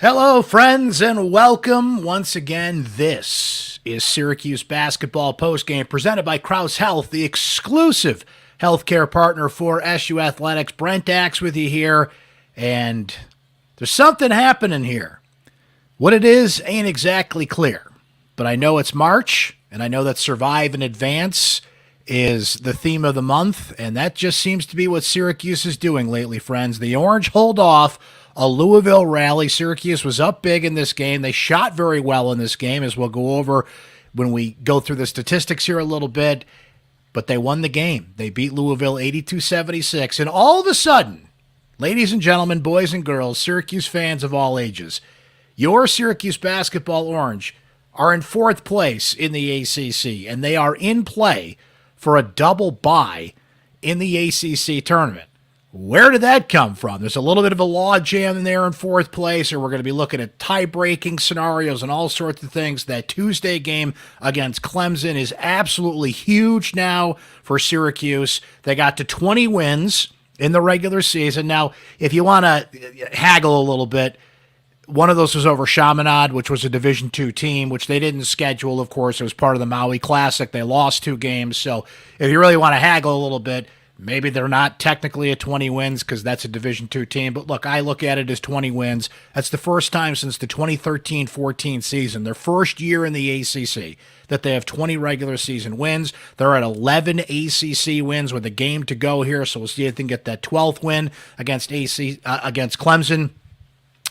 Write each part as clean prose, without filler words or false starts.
Hello, friends, and welcome once again. This is Syracuse Basketball Postgame presented by Crouse Health, the exclusive healthcare partner for SU Athletics. Brent Axe with you here, and there's something happening here. What it is ain't exactly clear, but I know it's March, and I know that Survive and Advance is the theme of the month, and that just seems to be what Syracuse is doing lately, friends. The Orange hold off a Louisville rally. Syracuse was up big in this game. They shot very well in this game, as we'll go over when we go through the statistics here a little bit. But they won the game. They beat Louisville 82-76. And all of a sudden, ladies and gentlemen, boys and girls, Syracuse fans of all ages, your Syracuse basketball Orange are in fourth place in the ACC, and they are in play for a double bye in the ACC tournament. Where did that come from? There's a little bit of a log jam in there in fourth place, or we're going to be looking at tie-breaking scenarios and all sorts of things. That Tuesday game against Clemson is absolutely huge now for Syracuse. They got to 20 wins in the regular season. Now, if you want to haggle a little bit, one of those was over Chaminade, which was a Division II team, which they didn't schedule, of course. It was part of the Maui Classic. They lost 2 games. So if you really want to haggle a little bit, maybe they're not technically at 20 wins because that's a Division II team. But look, I look at it as 20 wins. That's the first time since the 2013-14 season, their first year in the ACC, that they have 20 regular season wins. They're at 11 ACC wins with a game to go here. So we'll see if they can get that 12th win against Clemson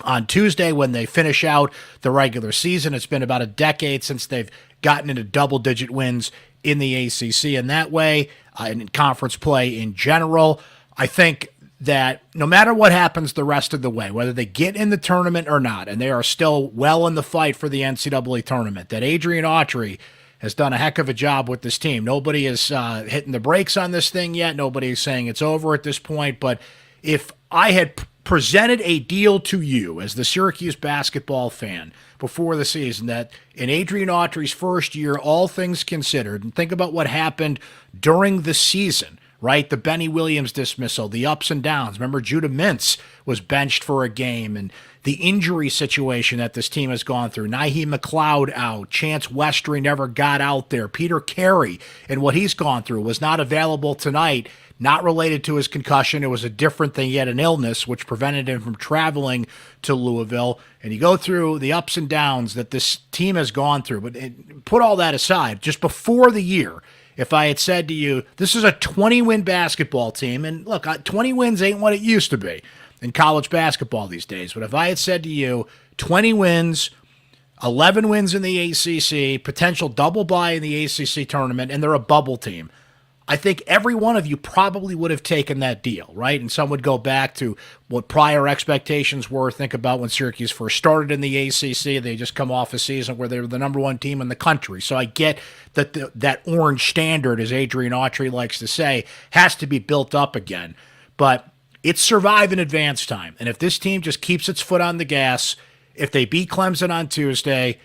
on Tuesday when they finish out the regular season. It's been about a decade since they've gotten into double-digit wins in the ACC. And that way, in conference play in general, I think that no matter what happens the rest of the way, whether they get in the tournament or not, and they are still well in the fight for the NCAA tournament, that Adrian Autry has done a heck of a job with this team. Nobody is hitting the brakes on this thing yet. Nobody is saying it's over at this point. But if I had presented a deal to you as the Syracuse basketball fan before the season that in Adrian Autry's first year, all things considered, and think about what happened during the season, right? The Benny Williams dismissal, the ups and downs. Remember, Judah Mintz was benched for a game, and the injury situation that this team has gone through. Naheem McLeod out. Chance Westry never got out there. Peter Carey and what he's gone through was not available tonight. Not related to his concussion. It was a different thing. He had an illness which prevented him from traveling to Louisville. And you go through the ups and downs that this team has gone through. But put all that aside, just before the year, if I had said to you, this is a 20-win basketball team, and look, 20 wins ain't what it used to be in college basketball these days. But if I had said to you, 20 wins, 11 wins in the ACC, potential double bye in the ACC tournament, and they're a bubble team, I think every one of you probably would have taken that deal, right? And some would go back to what prior expectations were. Think about when Syracuse first started in the ACC. They just come off a season where they were the number 1 team in the country. So I get that that orange standard, as Adrian Autry likes to say, has to be built up again. But it's survive and advance time. And if this team just keeps its foot on the gas, if they beat Clemson on Tuesday,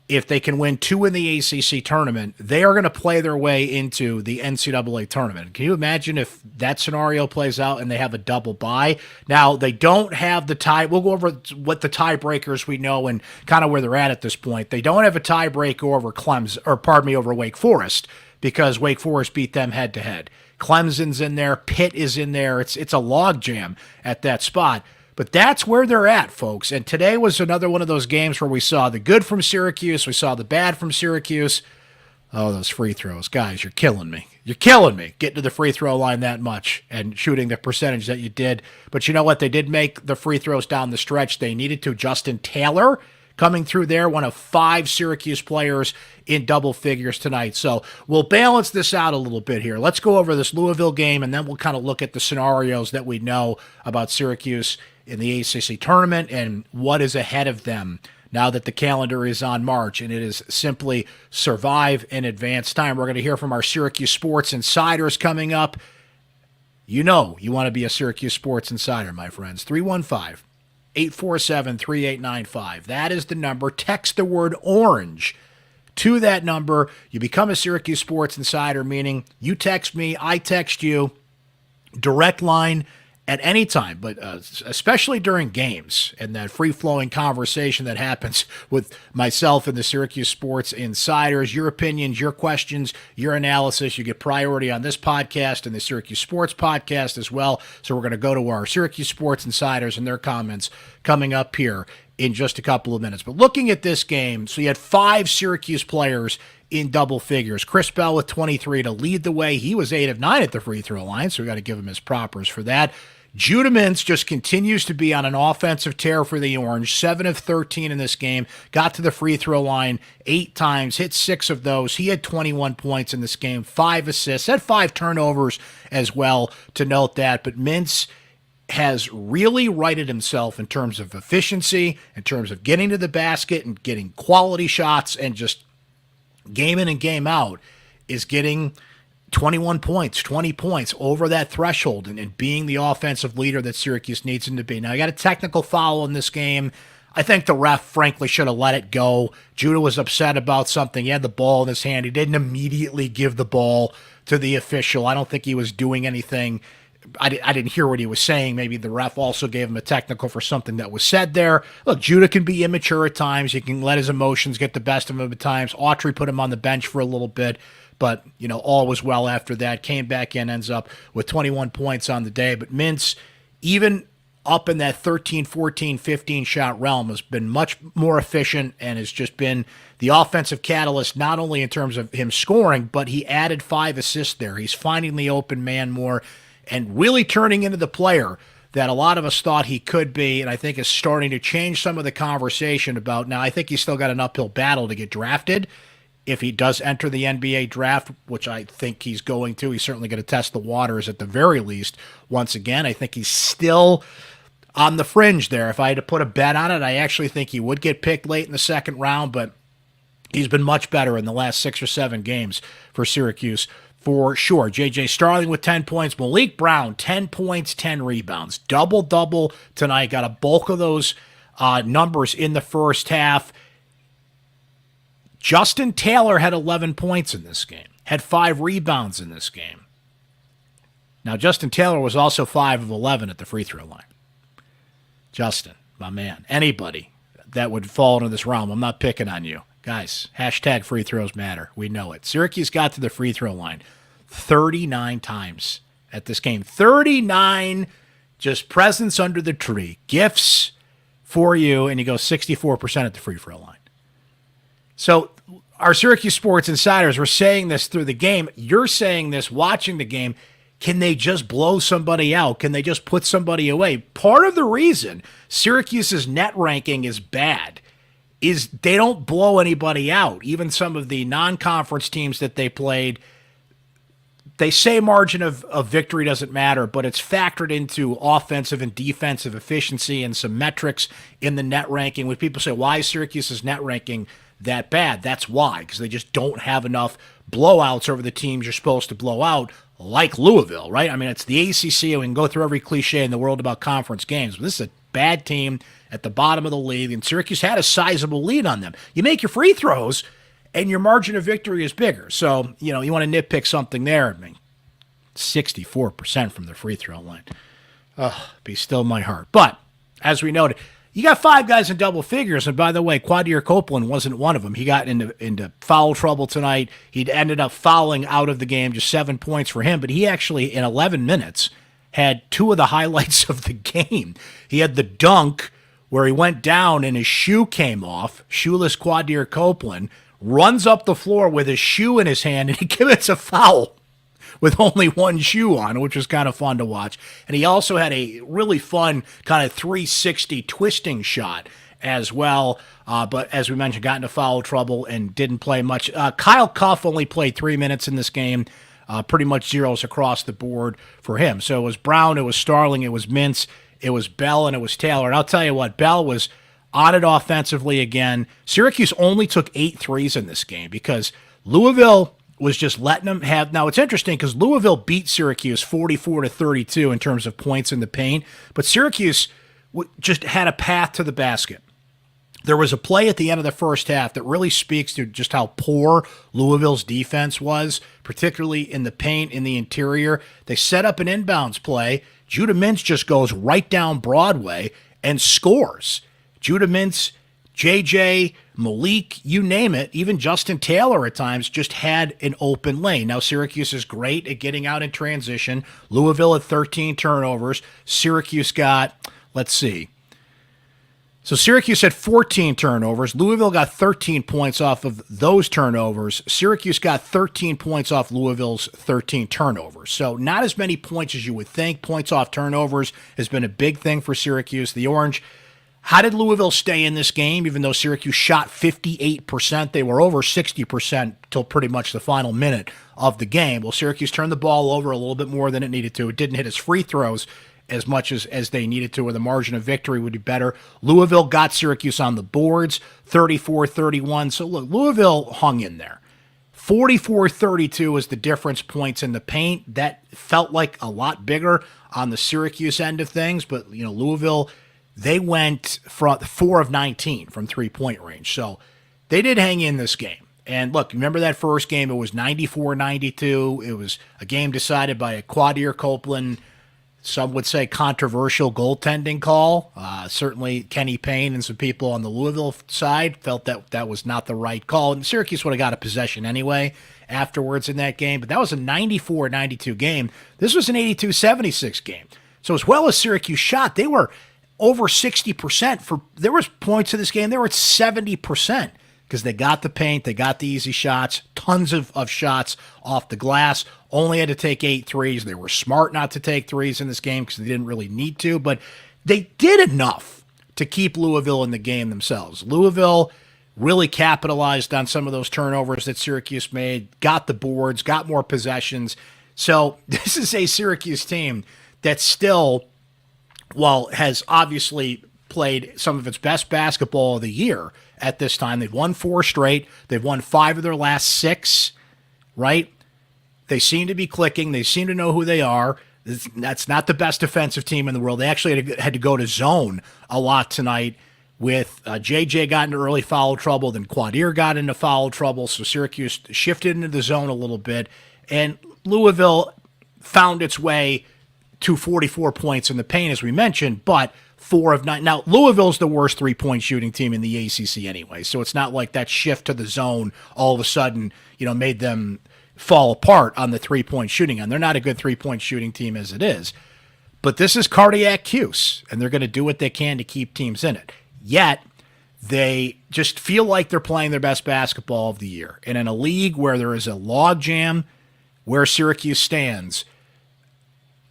if they can win 2 in the ACC tournament, they are going to play their way into the NCAA tournament. Can you imagine if that scenario plays out and they have a double bye? Now, they don't have the tie. We'll go over what the tiebreakers we know and kind of where they're at this point. They don't have a tiebreaker over over Wake Forest because Wake Forest beat them head-to-head. Clemson's in there. Pitt is in there. It's a logjam at that spot. But that's where they're at, folks. And today was another one of those games where we saw the good from Syracuse. We saw the bad from Syracuse. Oh, those free throws. Guys, you're killing me. You're killing me getting to the free throw line that much and shooting the percentage that you did. But you know what? They did make the free throws down the stretch. They needed to. Justin Taylor coming through there, one of 5 Syracuse players in double figures tonight. So we'll balance this out a little bit here. Let's go over this Louisville game, and then we'll kind of look at the scenarios that we know about Syracuse in the ACC tournament and what is ahead of them now that the calendar is on March, and it is simply survive in advance time. We're going to hear from our Syracuse Sports Insiders coming up. You know you want to be a Syracuse Sports Insider, my friends. 315-847-3895. That is the number. Text the word orange to that number. You become a Syracuse Sports Insider, meaning you text me, I text you. Direct line at any time, but especially during games and that free-flowing conversation that happens with myself and the Syracuse Sports Insiders. Your opinions, your questions, your analysis, you get priority on this podcast and the Syracuse Sports podcast as well. So we're going to go to our Syracuse Sports Insiders and their comments coming up here in just a couple of minutes. But looking at this game, so you had 5 Syracuse players in double figures. Chris Bell with 23 to lead the way. He was 8 of 9 at the free throw line, so we got to give him his propers for that. Judah Mintz just continues to be on an offensive tear for the Orange. 7 of 13 in this game. Got to the free throw line 8 times, hit 6 of those. He had 21 points in this game, 5 assists, had 5 turnovers as well, to note that. But Mintz has really righted himself in terms of efficiency, in terms of getting to the basket and getting quality shots, and just game in and game out is getting 21 points, 20 points over that threshold and being the offensive leader that Syracuse needs him to be. Now, I got a technical foul in this game. I think the ref, frankly, should have let it go. Judah was upset about something. He had the ball in his hand. He didn't immediately give the ball to the official. I don't think he was doing anything. I didn't hear what he was saying. Maybe the ref also gave him a technical for something that was said there. Look, Judah can be immature at times. He can let his emotions get the best of him at times. Autry put him on the bench for a little bit, but, all was well after that. Came back in, ends up with 21 points on the day. But Mintz, even up in that 13, 14, 15 shot realm, has been much more efficient and has just been the offensive catalyst, not only in terms of him scoring, but he added 5 assists there. He's finding the open man more and really turning into the player that a lot of us thought he could be, and I think is starting to change some of the conversation about, now I think he's still got an uphill battle to get drafted. If he does enter the NBA draft, which I think he's going to, he's certainly going to test the waters at the very least. Once again, I think he's still on the fringe there. If I had to put a bet on it, I actually think he would get picked late in the second round, but he's been much better in the last 6 or 7 games for Syracuse, for sure. J.J. Starling with 10 points. Malik Brown, 10 points, 10 rebounds. Double-double tonight. Got a bulk of those numbers in the first half. Justin Taylor had 11 points in this game. Had 5 rebounds in this game. Now, Justin Taylor was also 5 of 11 at the free throw line. Justin, my man. Anybody that would fall into this realm, I'm not picking on you. Guys, hashtag free throws matter. We know it. Syracuse got to the free throw line 39 times at this game. 39 just presents under the tree. Gifts for you, and you go 64% at the free throw line. So our Syracuse Sports Insiders were saying this through the game. You're saying this watching the game. Can they just blow somebody out? Can they just put somebody away? Part of the reason Syracuse's net ranking is bad is they don't blow anybody out. Even some of the non-conference teams that they played, they say margin of victory doesn't matter, but it's factored into offensive and defensive efficiency and some metrics in the net ranking. When people say, why is Syracuse's net ranking that bad? That's why, because they just don't have enough blowouts over the teams you're supposed to blow out, like Louisville, right? I mean, it's the ACC, and we can go through every cliche in the world about conference games, but this is a bad team at the bottom of the league, and Syracuse had a sizable lead on them. You make your free throws, and your margin of victory is bigger. So, you want to nitpick something there. I mean, 64% from the free throw line. Be still my heart. But, as we noted, you got 5 guys in double figures, and by the way, Quadir Copeland wasn't one of them. He got into foul trouble tonight. He'd ended up fouling out of the game, just 7 points for him, but he actually, in 11 minutes, had 2 of the highlights of the game. He had the dunk where he went down and his shoe came off. Shoeless Quadir Copeland runs up the floor with his shoe in his hand, and he commits a foul with only one shoe on, which was kind of fun to watch. And he also had a really fun kind of 360 twisting shot as well. But as we mentioned, got into foul trouble and didn't play much. Kyle Cuff only played 3 minutes in this game. Pretty much zeros across the board for him. So it was Brown, it was Starling, it was Mintz, it was Bell, and it was Taylor. And I'll tell you what, Bell was on it offensively again. Syracuse only took 8 threes in this game because Louisville was just letting them have. Now, it's interesting because Louisville beat Syracuse 44-32 in terms of points in the paint, but Syracuse just had a path to the basket. There was a play at the end of the first half that really speaks to just how poor Louisville's defense was, particularly in the paint, in the interior. They set up an inbounds play. Judah Mintz just goes right down Broadway and scores. Judah Mintz, JJ, Malik, you name it, even Justin Taylor at times just had an open lane. Now, Syracuse is great at getting out in transition. Louisville at 13 turnovers. Syracuse got, let's see. So Syracuse had 14 turnovers. Louisville got 13 points off of those turnovers. Syracuse got 13 points off Louisville's 13 turnovers. So not as many points as you would think. Points off turnovers has been a big thing for Syracuse. The Orange, how did Louisville stay in this game? Even though Syracuse shot 58%, they were over 60% till pretty much the final minute of the game. Well, Syracuse turned the ball over a little bit more than it needed to. It didn't hit its free throws as much as they needed to, or the margin of victory would be better. Louisville got Syracuse on the boards, 34-31. So look, Louisville hung in there. 44-32 was the difference points in the paint. That felt like a lot bigger on the Syracuse end of things, but Louisville, they went from 4 of 19 from three-point range. So they did hang in this game. And look, remember that first game? It was 94-92. It was a game decided by a Quadir Copeland, some would say controversial goaltending call. Certainly Kenny Payne and some people on the Louisville side felt that was not the right call. And Syracuse would have got a possession anyway afterwards in that game. But that was a 94-92 game. This was an 82-76 game. So as well as Syracuse shot, they were over 60%. There was points in this game. They were at 70%. Because they got the paint, they got the easy shots, tons of shots off the glass, only had to take 8 threes. They were smart not to take threes in this game because they didn't really need to, but they did enough to keep Louisville in the game themselves. Louisville really capitalized on some of those turnovers that Syracuse made, got the boards, got more possessions. So this is a Syracuse team that still, while has obviously played some of its best basketball of the year at this time. They've won 4 straight. They've won 5 of their last 6, right? They seem to be clicking. They seem to know who they are. That's not the best defensive team in the world. They actually had to go to zone a lot tonight with JJ got into early foul trouble, then Quadir got into foul trouble, so Syracuse shifted into the zone a little bit, and Louisville found its way to 44 points in the paint, as we mentioned, but 4 of 9. Now, Louisville's the worst three-point shooting team in the ACC anyway, so it's not like that shift to the zone all of a sudden, made them fall apart on the three-point shooting. And they're not a good three-point shooting team as it is. But this is cardiac Cuse, and they're going to do what they can to keep teams in it. Yet, they just feel like they're playing their best basketball of the year. And in a league where there is a logjam where Syracuse stands,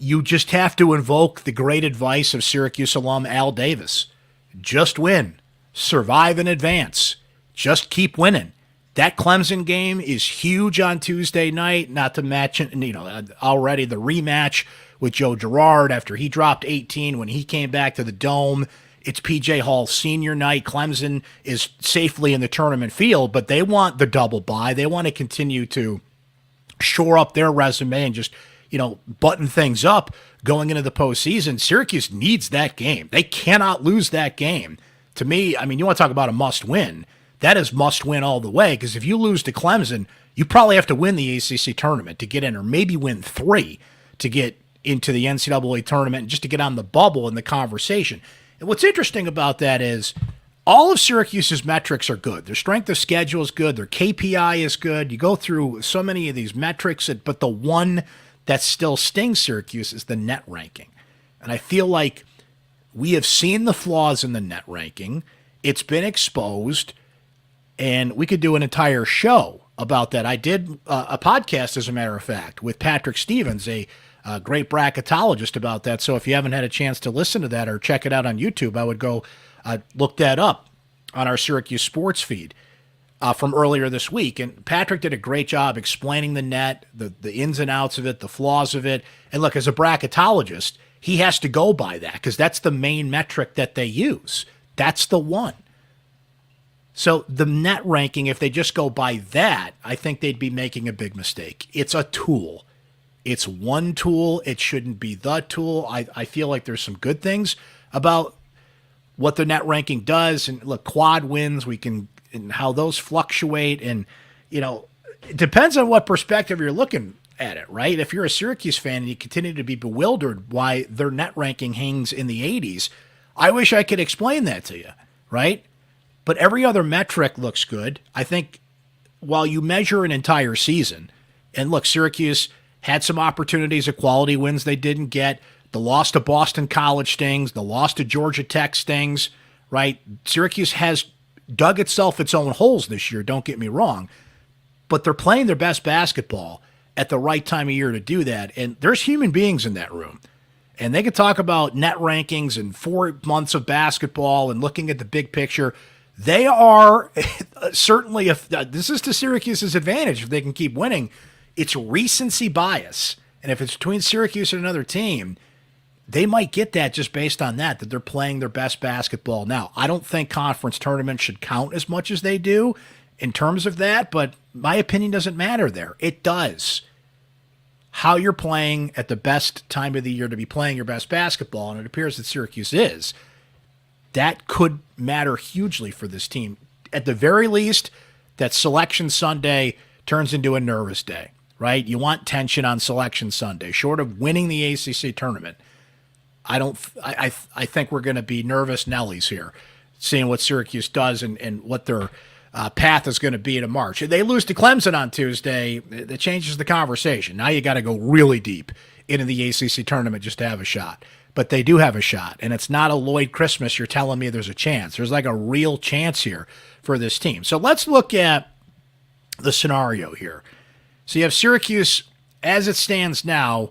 you just have to invoke the great advice of Syracuse alum Al Davis. Just win. Survive in advance. Just keep winning. That Clemson game is huge on Tuesday night, not to mention, already the rematch with Joe Girard after he dropped 18 when he came back to the Dome. It's P.J. Hall's senior night. Clemson is safely in the tournament field, but they want the double bye. They want to continue to shore up their resume and just button things up going into the postseason. Syracuse needs that game. They cannot lose that game. To me, you want to talk about a must-win. That is must-win all the way, because if you lose to Clemson, you probably have to win the ACC tournament to get in, or maybe win 3 to get into the NCAA tournament, just to get on the bubble in the conversation. And what's interesting about that is all of Syracuse's metrics are good. Their strength of schedule is good. Their KPI is good. You go through so many of these metrics, but the one that still stings Syracuse is the net ranking. And I feel like we have seen the flaws in the net ranking. It's been exposed, and we could do an entire show about that. I did a podcast, as a matter of fact, with Patrick Stevens, a great bracketologist, about that. So if you haven't had a chance to listen to that or check it out on YouTube, I would go look that up on our Syracuse Sports feed from earlier this week. And Patrick did a great job explaining the net, the ins and outs of it, the flaws of it. And look, as a bracketologist, he has to go by that because that's the main metric that they use. That's the one. So the net ranking, if they just go by that, I think they'd be making a big mistake. It's a tool. It's one tool. It shouldn't be the tool. I feel like there's some good things about what the net ranking does. And look, quad wins, and how those fluctuate. And, it depends on what perspective you're looking at it, right? If you're a Syracuse fan and you continue to be bewildered why their net ranking hangs in the 80s, I wish I could explain that to you, right? But every other metric looks good. I think while you measure an entire season, and look, Syracuse had some opportunities of quality wins they didn't get. The loss to Boston College stings. The loss to Georgia Tech stings, right? Syracuse has dug itself its own holes this year, don't get me wrong. But they're playing their best basketball at the right time of year to do that. And there's human beings in that room. And they could talk about net rankings and 4 months of basketball and looking at the big picture. They are certainly, this is to Syracuse's advantage if they can keep winning. It's recency bias. And if it's between Syracuse and another team, they might get that just based on that they're playing their best basketball. Now, I don't think conference tournaments should count as much as they do in terms of that, but my opinion doesn't matter there. It does. How you're playing at the best time of the year to be playing your best basketball, and it appears that Syracuse is, that could matter hugely for this team. At the very least, that Selection Sunday turns into a nervous day, right? You want tension on Selection Sunday. Short of winning the ACC tournament, I think we're going to be nervous Nellies here, seeing what Syracuse does and what their path is going to be to March. If they lose to Clemson on Tuesday, it changes the conversation. Now you got to go really deep into the ACC tournament just to have a shot. But they do have a shot, and it's not a Lloyd Christmas. You're telling me there's a chance. There's like a real chance here for this team. So let's look at the scenario here. So you have Syracuse as it stands now,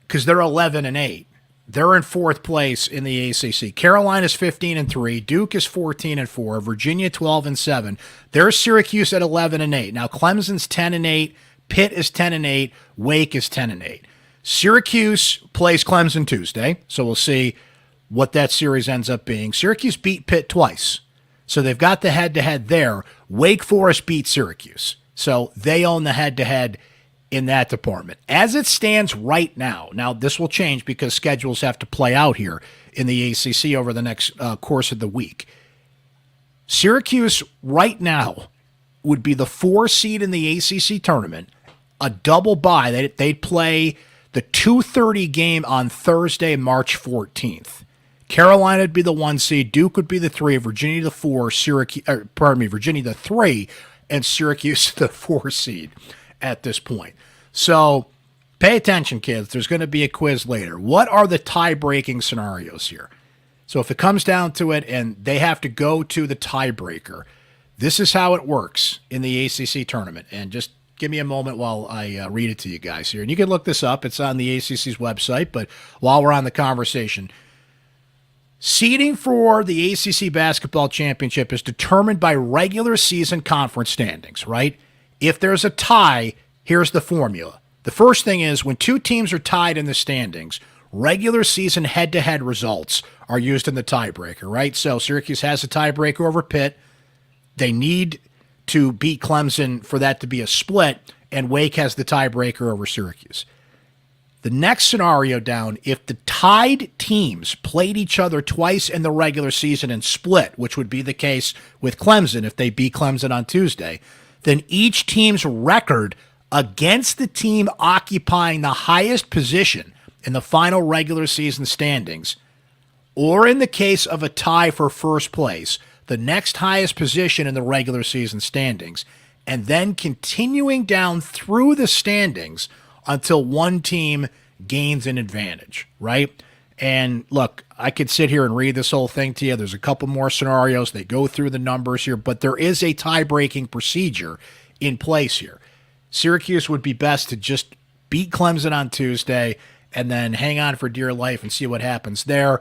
because they're 11-8. They're in 4th place in the ACC. Carolina's 15-3. Duke is 14-4. Virginia 12-7. There's Syracuse at 11-8. Now Clemson's 10-8. Pitt is 10-8. Wake is 10-8. Syracuse plays Clemson Tuesday, so we'll see what that series ends up being. Syracuse beat Pitt twice, so they've got the head-to-head there. Wake Forest beat Syracuse, so they own the head-to-head in that department. As it stands right now, now this will change because schedules have to play out here in the ACC over the next course of the week. Syracuse right now would be the 4 seed in the ACC tournament, a double bye. They'd play the 2:30 game on Thursday, March 14th. Carolina would be the 1 seed, Duke would be the 3, Virginia the 4, Virginia the 3, and Syracuse the 4 seed at this point. So pay attention, kids. There's going to be a quiz later. What are the tie-breaking scenarios here? So if it comes down to it and they have to go to the tiebreaker, this is how it works in the ACC tournament. And just give me a moment while I read it to you guys here. And you can look this up. It's on the ACC's website. But while we're on the conversation, seeding for the ACC Basketball Championship is determined by regular season conference standings, right? If there's a tie, here's the formula. The first thing is when 2 teams are tied in the standings, regular season head-to-head results are used in the tiebreaker, right? So Syracuse has a tiebreaker over Pitt. They need to beat Clemson for that to be a split, and Wake has the tiebreaker over Syracuse. The next scenario down, if the tied teams played each other twice in the regular season and split, which would be the case with Clemson if they beat Clemson on Tuesday, then each team's record against the team occupying the highest position in the final regular season standings, or in the case of a tie for first place, the next highest position in the regular season standings, and then continuing down through the standings until one team gains an advantage, right? And look, I could sit here and read this whole thing to you. There's a couple more scenarios. They go through the numbers here, but there is a tie-breaking procedure in place here. Syracuse would be best to just beat Clemson on Tuesday and then hang on for dear life and see what happens there.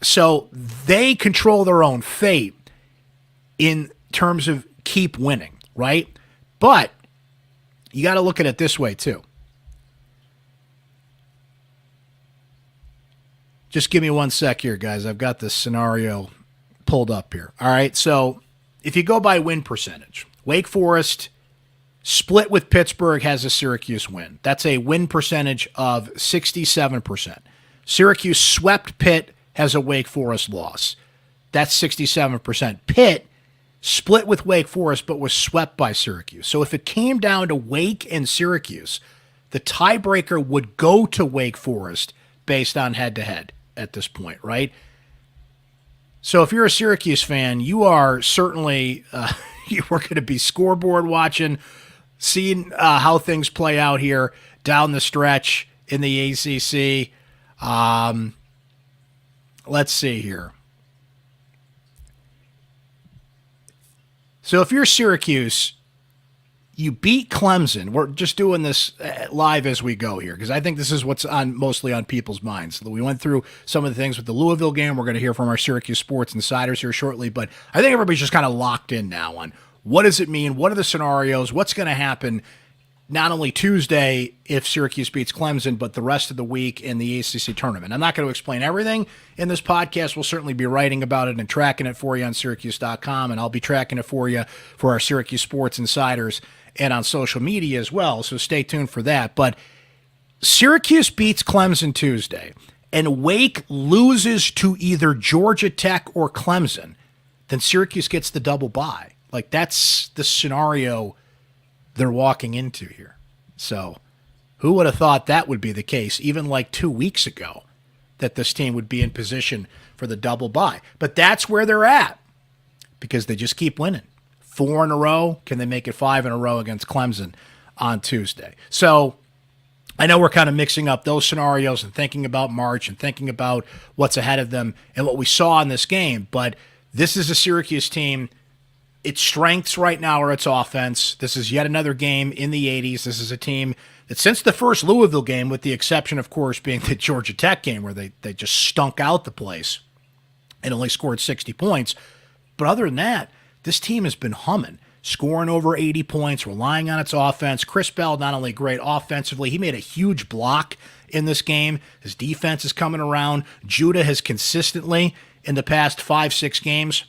So they control their own fate in terms of keep winning, right? But you got to look at it this way too. Just give me 1 sec here, guys. I've got this scenario pulled up here. All right, so if you go by win percentage, Wake Forest split with Pittsburgh has a Syracuse win. That's a win percentage of 67%. Syracuse swept Pitt has a Wake Forest loss. That's 67%. Pitt split with Wake Forest, but was swept by Syracuse. So if it came down to Wake and Syracuse, the tiebreaker would go to Wake Forest based on head-to-head at this point, right? So if you're a Syracuse fan, you are certainly you are going to be scoreboard watching, seeing how things play out here down the stretch in the ACC. Let's see here. So if you're Syracuse, you beat Clemson. We're just doing this live as we go here because I think this is what's mostly on people's minds. We went through some of the things with the Louisville game. We're going to hear from our Syracuse Sports Insiders here shortly, but I think everybody's just kind of locked in now on what does it mean, what are the scenarios, what's going to happen not only Tuesday if Syracuse beats Clemson, but the rest of the week in the ACC Tournament. I'm not going to explain everything in this podcast. We'll certainly be writing about it and tracking it for you on syracuse.com, and I'll be tracking it for you for our Syracuse Sports Insiders and on social media as well, so stay tuned for that. But Syracuse beats Clemson Tuesday, and Wake loses to either Georgia Tech or Clemson, then Syracuse gets the double bye. Like, that's the scenario they're walking into here. So who would have thought that would be the case, even like 2 weeks ago, that this team would be in position for the double bye? But that's where they're at because they just keep winning. 4 in a row. Can they make it 5 in a row against Clemson on Tuesday? So I know we're kind of mixing up those scenarios and thinking about March and thinking about what's ahead of them and what we saw in this game, but this is a Syracuse team. Its strengths right now are its offense. This is yet another game in the 80s. This is a team that since the first Louisville game, with the exception, of course, being the Georgia Tech game where they just stunk out the place and only scored 60 points. But other than that, this team has been humming, scoring over 80 points, relying on its offense. Chris Bell, not only great offensively, he made a huge block in this game. His defense is coming around. Judah has consistently, in the past 5-6 games,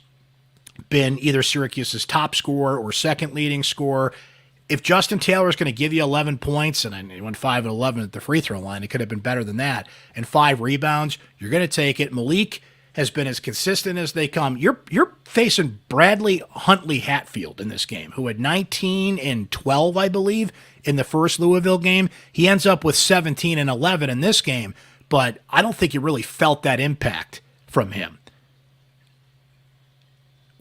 been either Syracuse's top scorer or second leading scorer. If Justin Taylor is going to give you 11 points, and he went 5 and 11 at the free throw line, it could have been better than that, and 5 rebounds, you're going to take it. Malik has been as consistent as they come. You're facing Bradley Huntley Hatfield in this game, who had 19 and 12, I believe, in the first Louisville game. He ends up with 17 and 11 in this game, but I don't think you really felt that impact from him.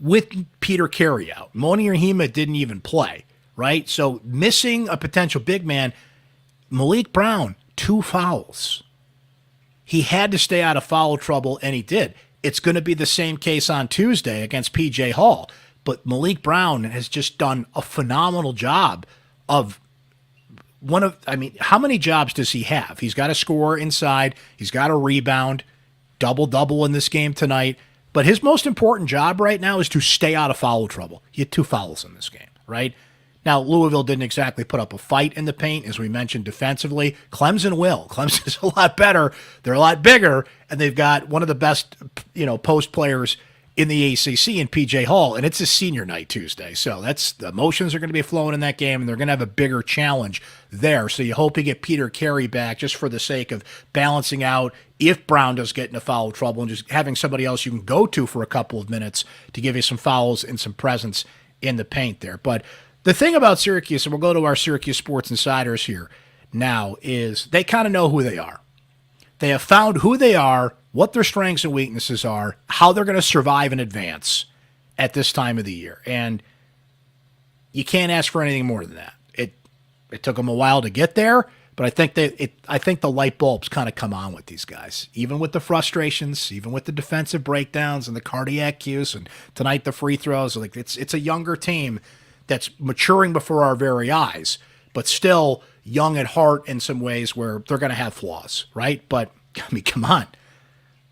With Peter Carey out, Moni Rahima didn't even play, right? So missing a potential big man, Malik Brown, 2 fouls. He had to stay out of foul trouble, and he did. It's going to be the same case on Tuesday against P.J. Hall, but Malik Brown has just done a phenomenal job of how many jobs does he have? He's got to score inside. He's got to rebound, double-double in this game tonight. But his most important job right now is to stay out of foul trouble. He had 2 fouls in this game, right? Now, Louisville didn't exactly put up a fight in the paint, as we mentioned, defensively. Clemson will. Clemson is a lot better. They're a lot bigger, and they've got one of the best, post players in the ACC in P.J. Hall, and it's his senior night Tuesday. So the emotions are going to be flowing in that game, and they're going to have a bigger challenge there. So you hope you get Peter Carey back just for the sake of balancing out if Brown does get into foul trouble and just having somebody else you can go to for a couple of minutes to give you some fouls and some presence in the paint there. But the thing about Syracuse, and we'll go to our Syracuse Sports Insiders here now, is they kind of know who they are. They have found who they are, what their strengths and weaknesses are, how they're going to survive and advance at this time of the year. And you can't ask for anything more than that. It took them a while to get there, but I think the light bulbs kind of come on with these guys, even with the frustrations, even with the defensive breakdowns and the cardiac cues, and tonight the free throws. Like it's a younger team that's maturing before our very eyes, but still young at heart in some ways where they're going to have flaws, right? But I mean, come on.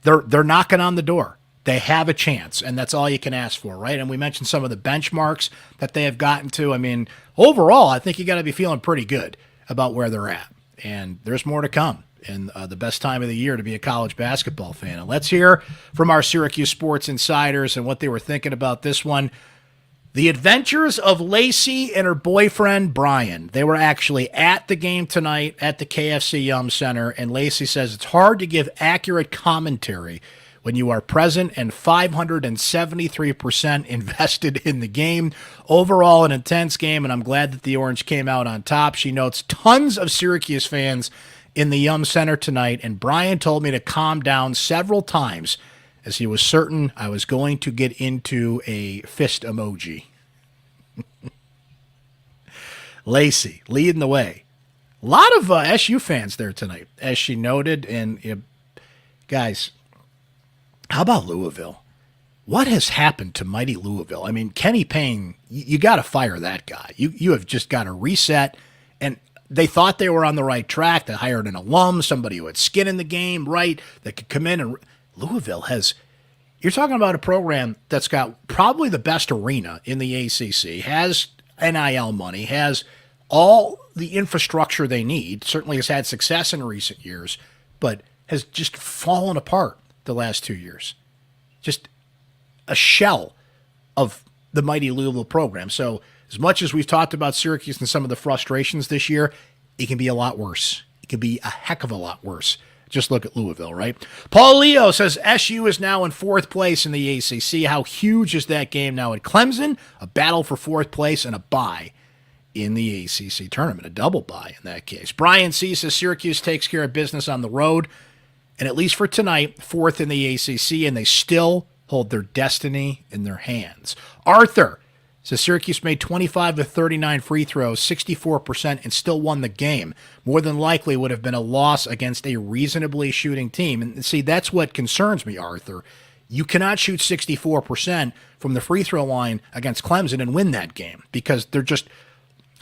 They're knocking on the door. They have a chance, and that's all you can ask for, right? And we mentioned some of the benchmarks that they have gotten to. I mean, overall, I think you got to be feeling pretty good about where they're at. And there's more to come in the best time of the year to be a college basketball fan. And let's hear from our Syracuse Sports Insiders and what they were thinking about this one. The adventures of Lacey and her boyfriend, Brian. They were actually at the game tonight at the KFC Yum Center, and Lacey says it's hard to give accurate commentary when you are present and 573% invested in the game. Overall, an intense game, and I'm glad that the Orange came out on top. She notes tons of Syracuse fans in the Yum Center tonight, and Brian told me to calm down several times as he was certain I was going to get into a fist emoji. Lacey leading the way. A lot of SU fans there tonight, as she noted. And guys, how about Louisville? What has happened to mighty Louisville? I mean, Kenny Payne, you got to fire that guy. You have just got to reset. And they thought they were on the right track. They hired an alum, somebody who had skin in the game, right, that could come in. And Louisville has, you're talking about a program that's got probably the best arena in the ACC, has NIL money, has all the infrastructure they need, certainly has had success in recent years, but has just fallen apart the last 2 years. Just a shell of the mighty Louisville program. So as much as we've talked about Syracuse and some of the frustrations this year, it can be a lot worse. It can be a heck of a lot worse. Just look at Louisville, right? Paul Leo says SU is now in 4th place in the ACC. How huge is that game now at Clemson? A battle for 4th place and a bye in the ACC tournament, a double bye in that case. Brian C. says Syracuse takes care of business on the road, and at least for tonight, 4th in the ACC, and they still hold their destiny in their hands. Arthur says Syracuse made 25 to 39 free throws, 64%, and still won the game. More than likely would have been a loss against a reasonably shooting team. And see, that's what concerns me, Arthur. You cannot shoot 64% from the free throw line against Clemson and win that game because they're just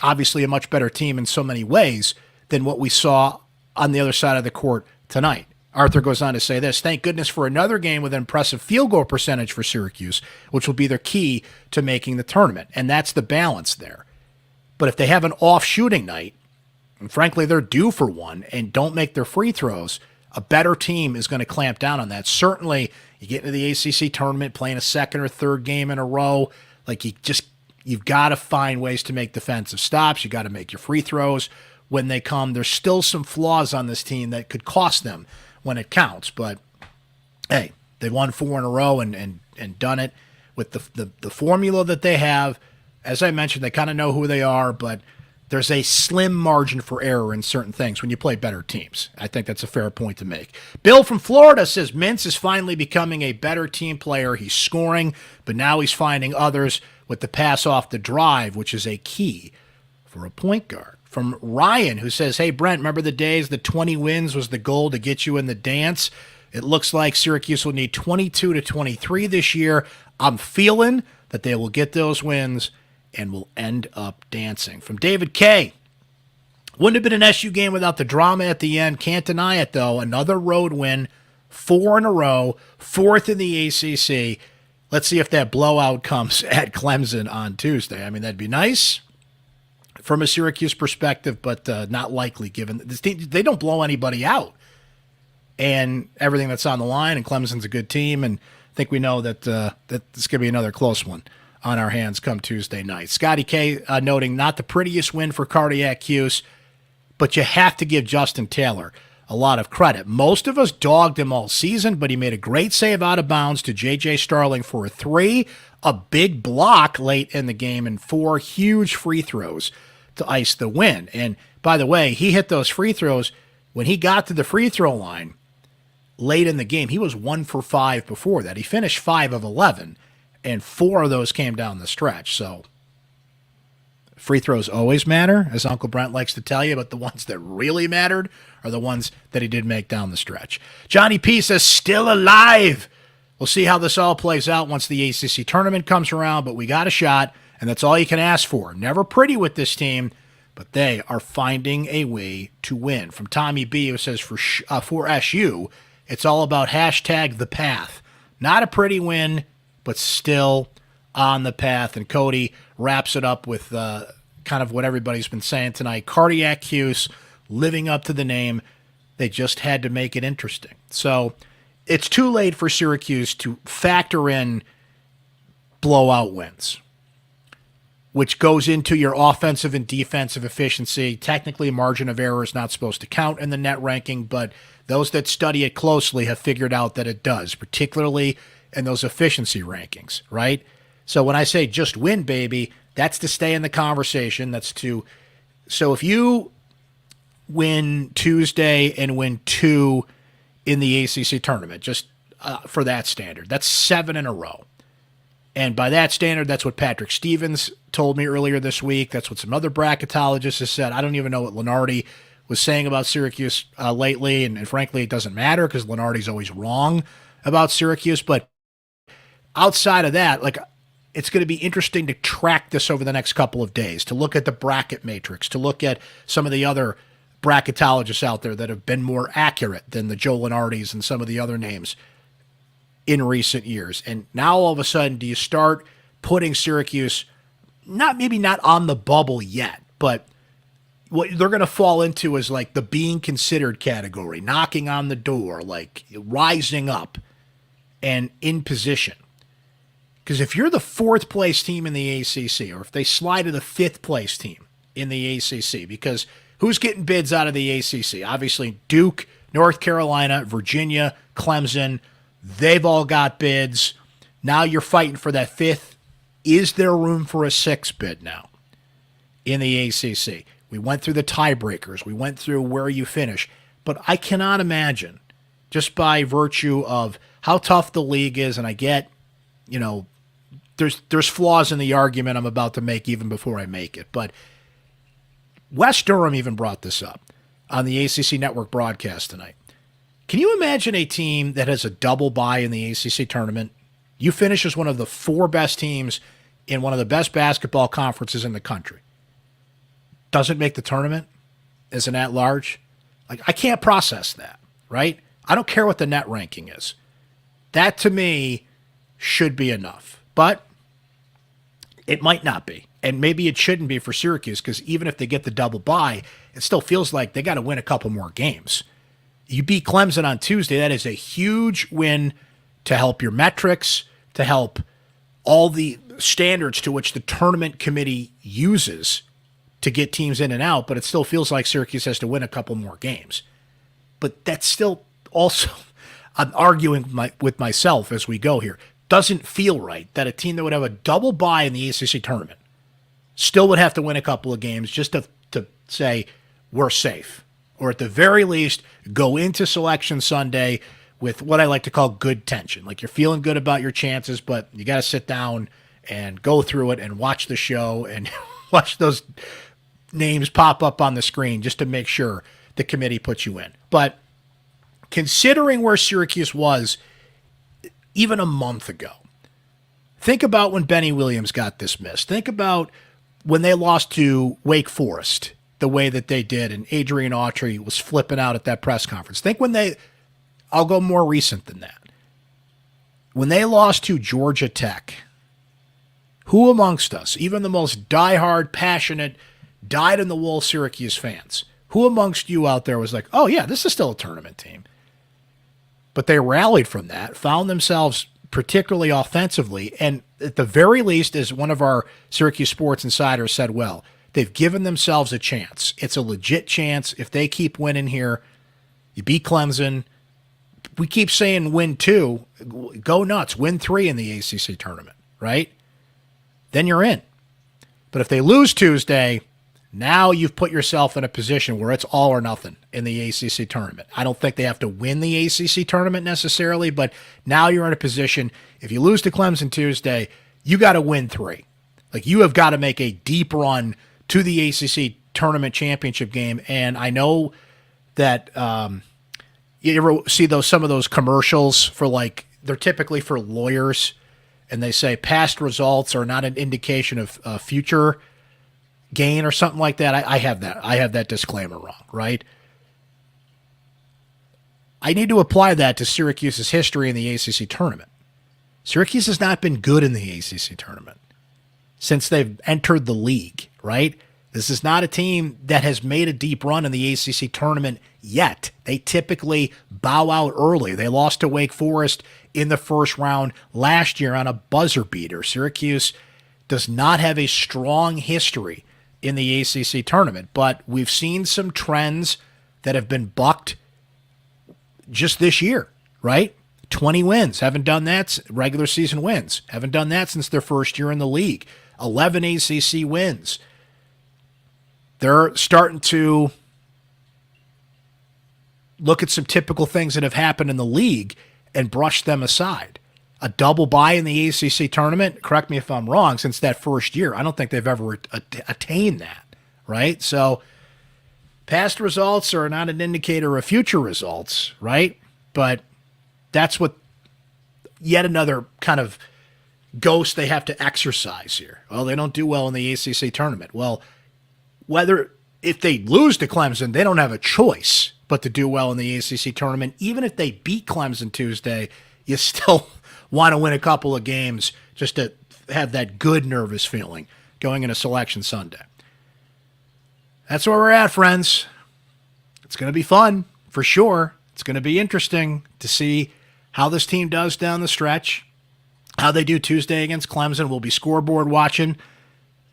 obviously a much better team in so many ways than what we saw on the other side of the court tonight. Arthur goes on to say this: thank goodness for another game with an impressive field goal percentage for Syracuse, which will be their key to making the tournament. And that's the balance there. But if they have an off shooting night, and frankly they're due for one, and don't make their free throws, a better team is going to clamp down on that. Certainly, you get into the ACC tournament playing a second or third game in a row, like you've got to find ways to make defensive stops. You got to make your free throws when they come. There's still some flaws on this team that could cost them when it counts. But, hey, they won 4 in a row and done it with the formula that they have. As I mentioned, they kind of know who they are, but there's a slim margin for error in certain things when you play better teams. I think that's a fair point to make. Bill from Florida says Mintz is finally becoming a better team player. He's scoring, but now he's finding others with the pass off the drive, which is a key for a point guard. From Ryan, who says, hey, Brent, remember the days the 20 wins was the goal to get you in the dance? It looks like Syracuse will need 22 to 23 this year. I'm feeling that they will get those wins and will end up dancing. From David K. Wouldn't have been an SU game without the drama at the end. Can't deny it, though. Another road win, 4 in a row, 4th in the ACC. Let's see if that blowout comes at Clemson on Tuesday. I mean, that'd be nice from a Syracuse perspective, but not likely given this team. They don't blow anybody out and everything that's on the line, and Clemson's a good team, and I think we know that that it's going to be another close one on our hands come Tuesday night. Scotty K noting not the prettiest win for Cardiac Hughes, but you have to give Justin Taylor a lot of credit. Most of us dogged him all season, but he made a great save out of bounds to J.J. Starling for a 3, a big block late in the game, and 4 huge free throws to ice the win. And by the way, he hit those free throws when he got to the free throw line late in the game. He was 1 for 5 before that. He finished 5 of 11, and 4 of those came down the stretch. So free throws always matter, as Uncle Brent likes to tell you, but the ones that really mattered are the ones that he did make down the stretch. Johnny P says, still alive. We'll see how this all plays out once the ACC tournament comes around, but we got a shot, and that's all you can ask for. Never pretty with this team, but they are finding a way to win. From Tommy B, who says, for SU, it's all about hashtag the path. Not a pretty win, but still on the path. And Cody wraps it up with kind of what everybody's been saying tonight. Cardiac Hughes living up to the name. They just had to make it interesting. So it's too late for Syracuse to factor in blowout wins. which goes into your offensive and defensive efficiency. Technically, margin of error is not supposed to count in the net ranking, but those that study it closely have figured out that it does, particularly in those efficiency rankings, right? So when I say just win, baby, that's to stay in the conversation. So if you win Tuesday and win 2 in the ACC tournament, just for that standard, that's 7 in a row. And by that standard, that's what Patrick Stevens told me earlier this week. That's what some other bracketologists have said. I don't even know what Lenardi was saying about Syracuse lately, and frankly, it doesn't matter because Lenardi's always wrong about Syracuse. But outside of that, it's going to be interesting to track this over the next couple of days, to look at the bracket matrix, to look at some of the other bracketologists out there that have been more accurate than the Joe Lenardis and some of the other names in recent years. And now all of a sudden, do you start putting Syracuse, maybe not on the bubble yet, but what they're going to fall into is like the being considered category, knocking on the door, like rising up and in position. Because if you're the 4th place team in the ACC, or if they slide to the 5th place team in the ACC, because who's getting bids out of the ACC? Obviously, Duke, North Carolina, Virginia, Clemson, they've all got bids. Now you're fighting for that 5th. Is there room for a 6th bid now in the ACC? We went through the tiebreakers. We went through where you finish. But I cannot imagine, just by virtue of how tough the league is, and I get, there's flaws in the argument I'm about to make even before I make it. But Wes Durham even brought this up on the ACC Network broadcast tonight. Can you imagine a team that has a double bye in the ACC tournament? You finish as one of the 4 best teams in one of the best basketball conferences in the country. Doesn't make the tournament as an at-large. I can't process that, right? I don't care what the net ranking is. That, to me, should be enough. But it might not be. And maybe it shouldn't be for Syracuse, because even if they get the double bye, it still feels like they got to win a couple more games. You beat Clemson on Tuesday. That is a huge win to help your metrics, to help all the standards to which the tournament committee uses to get teams in and out, but it still feels like Syracuse has to win a couple more games. But that's still also, I'm arguing with myself as we go here, doesn't feel right that a team that would have a double bye in the ACC tournament still would have to win a couple of games just to say we're safe. Or at the very least, go into Selection Sunday with what I like to call good tension. Like you're feeling good about your chances, but you got to sit down and go through it and watch the show and watch those names pop up on the screen just to make sure the committee puts you in. But considering where Syracuse was even a month ago, think about when Benny Williams got dismissed. Think about when they lost to Wake Forest the way that they did, and Adrian Autry was flipping out at that press conference. Think when I'll go more recent than that. When they lost to Georgia Tech, who amongst us, even the most diehard, passionate, dyed-in-the-wool Syracuse fans, who amongst you out there was like, oh yeah, this is still a tournament team? But they rallied from that, found themselves particularly offensively, and at the very least, as one of our Syracuse Sports Insiders said, well, they've given themselves a chance. It's a legit chance. If they keep winning here, you beat Clemson. We keep saying win 2, go nuts, win 3 in the ACC tournament, right? Then you're in. But if they lose Tuesday, now you've put yourself in a position where it's all or nothing in the ACC tournament. I don't think they have to win the ACC tournament necessarily, but now you're in a position, if you lose to Clemson Tuesday, you got to win 3. Like you have got to make a deep run to the ACC tournament championship game. And I know that you ever see some of those commercials for they're typically for lawyers, and they say past results are not an indication of future gain or something like that. I have that. I have that disclaimer wrong, right? I need to apply that to Syracuse's history in the ACC tournament. Syracuse has not been good in the ACC tournament since they've entered the league, right? This is not a team that has made a deep run in the ACC tournament yet. They typically bow out early. They lost to Wake Forest in the first round last year on a buzzer beater. Syracuse does not have a strong history in the ACC tournament, but we've seen some trends that have been bucked just this year, right? 20 wins, haven't done that. Regular season wins, haven't done that since their first year in the league. 11 ACC wins. They're starting to look at some typical things that have happened in the league and brush them aside. A double bye in the ACC tournament, correct me if I'm wrong, since that first year. I don't think they've ever attained that, right? So past results are not an indicator of future results, right? But that's what yet another kind of ghost they have to exercise here. Well, they don't do well in the ACC tournament. Well, if they lose to Clemson, they don't have a choice but to do well in the ACC tournament. Even if they beat Clemson Tuesday, you still want to win a couple of games just to have that good nervous feeling going into Selection Sunday. That's where we're at, friends. It's going to be fun, for sure. It's going to be interesting to see how this team does down the stretch, how they do Tuesday against Clemson. We'll be scoreboard watching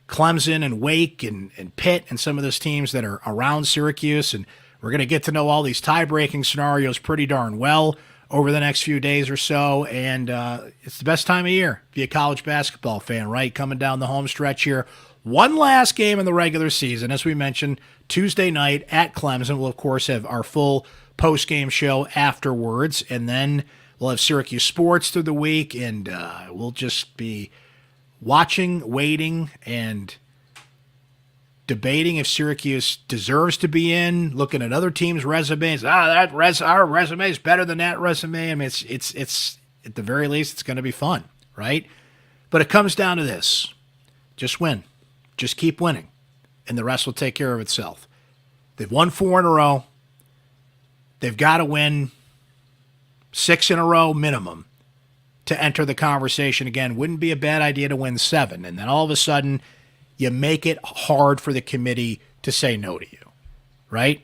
Clemson and Wake and Pitt and some of those teams that are around Syracuse, and we're going to get to know all these tie-breaking scenarios pretty darn well over the next few days or so, and it's the best time of year to be a college basketball fan, right? Coming down the home stretch here. One last game in the regular season, as we mentioned, Tuesday night at Clemson. We'll, of course, have our full post-game show afterwards, and then we'll have Syracuse Sports through the week, and we'll just be watching, waiting, and debating if Syracuse deserves to be in, looking at other teams' resumes. Our resume is better than that resume. I mean, it's at the very least, it's going to be fun, right? But it comes down to this. Just win. Just keep winning, and the rest will take care of itself. They've won 4 in a row. They've got to win 6 in a row minimum to enter the conversation again. Wouldn't be a bad idea to win 7. And then all of a sudden, you make it hard for the committee to say no to you, right?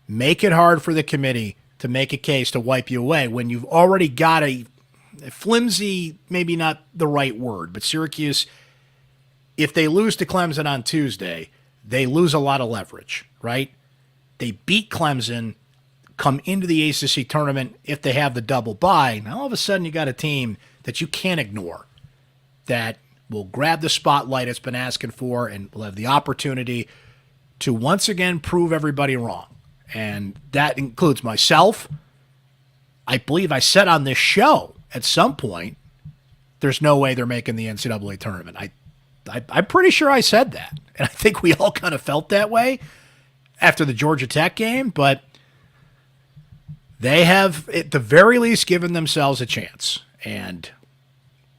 Make it hard for the committee to make a case to wipe you away when you've already got a flimsy, maybe not the right word, but Syracuse, if they lose to Clemson on Tuesday, they lose a lot of leverage, right? They beat Clemson, come into the ACC tournament if they have the double bye. Now all of a sudden you got a team that you can't ignore that will grab the spotlight it's been asking for and will have the opportunity to once again prove everybody wrong. And that includes myself. I believe I said on this show at some point, there's no way they're making the NCAA tournament. I'm pretty sure I said that. And I think we all kind of felt that way after the Georgia Tech game, but they have, at the very least, given themselves a chance. And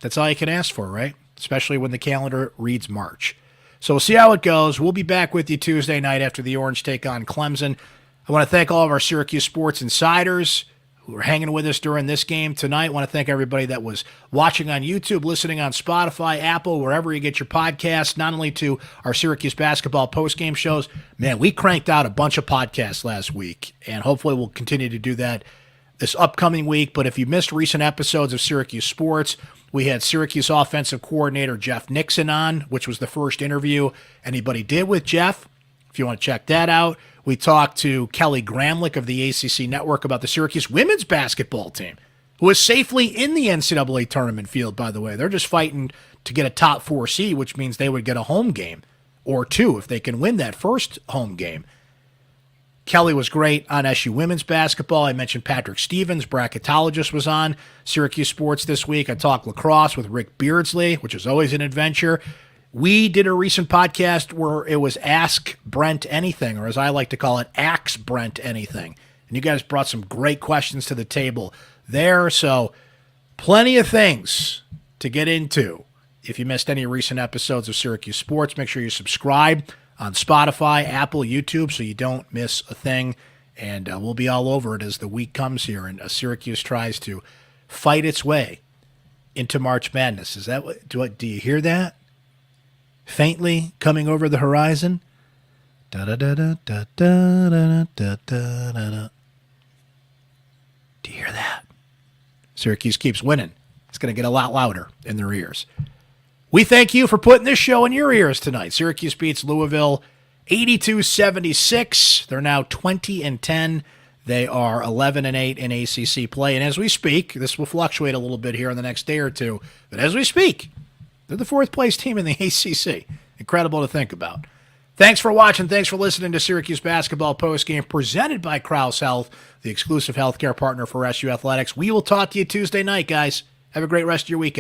that's all you can ask for, right? Especially when the calendar reads March. So we'll see how it goes. We'll be back with you Tuesday night after the Orange take on Clemson. I want to thank all of our Syracuse Sports Insiders who are hanging with us during this game tonight. I want to thank everybody that was watching on YouTube, listening on Spotify, Apple, wherever you get your podcasts, not only to our Syracuse basketball postgame shows. Man, we cranked out a bunch of podcasts last week, and hopefully we'll continue to do that this upcoming week. But if you missed recent episodes of Syracuse Sports, we had Syracuse offensive coordinator Jeff Nixon on, which was the first interview anybody did with Jeff. If you want to check that out. We talked to Kelly Gramlich of the ACC Network about the Syracuse women's basketball team, who is safely in the NCAA tournament field, by the way. They're just fighting to get a top 4 seed, which means they would get a home game or 2 if they can win that first home game. Kelly was great on SU women's basketball. I mentioned Patrick Stevens, bracketologist, was on Syracuse Sports this week. I talked lacrosse with Rick Beardsley, which is always an adventure. We did a recent podcast where it was Ask Brent Anything, or as I like to call it, Axe Brent Anything. And you guys brought some great questions to the table there. So plenty of things to get into. If you missed any recent episodes of Syracuse Sports, make sure you subscribe on Spotify, Apple, YouTube, so you don't miss a thing. And we'll be all over it as the week comes here and Syracuse tries to fight its way into March Madness. Is that what? Do you hear that? Faintly coming over the horizon. Da da da da da da da da da da. Do you hear that? Syracuse keeps winning. It's going to get a lot louder in their ears. We thank you for putting this show in your ears tonight. Syracuse beats Louisville 82-76. They're now 20-10. They are 11-8 in ACC play. And as we speak, this will fluctuate a little bit here in the next day or two, but as we speak, they're the fourth-place team in the ACC. Incredible to think about. Thanks for watching. Thanks for listening to Syracuse Basketball Postgame presented by Crouse Health, the exclusive healthcare partner for SU Athletics. We will talk to you Tuesday night, guys. Have a great rest of your weekend.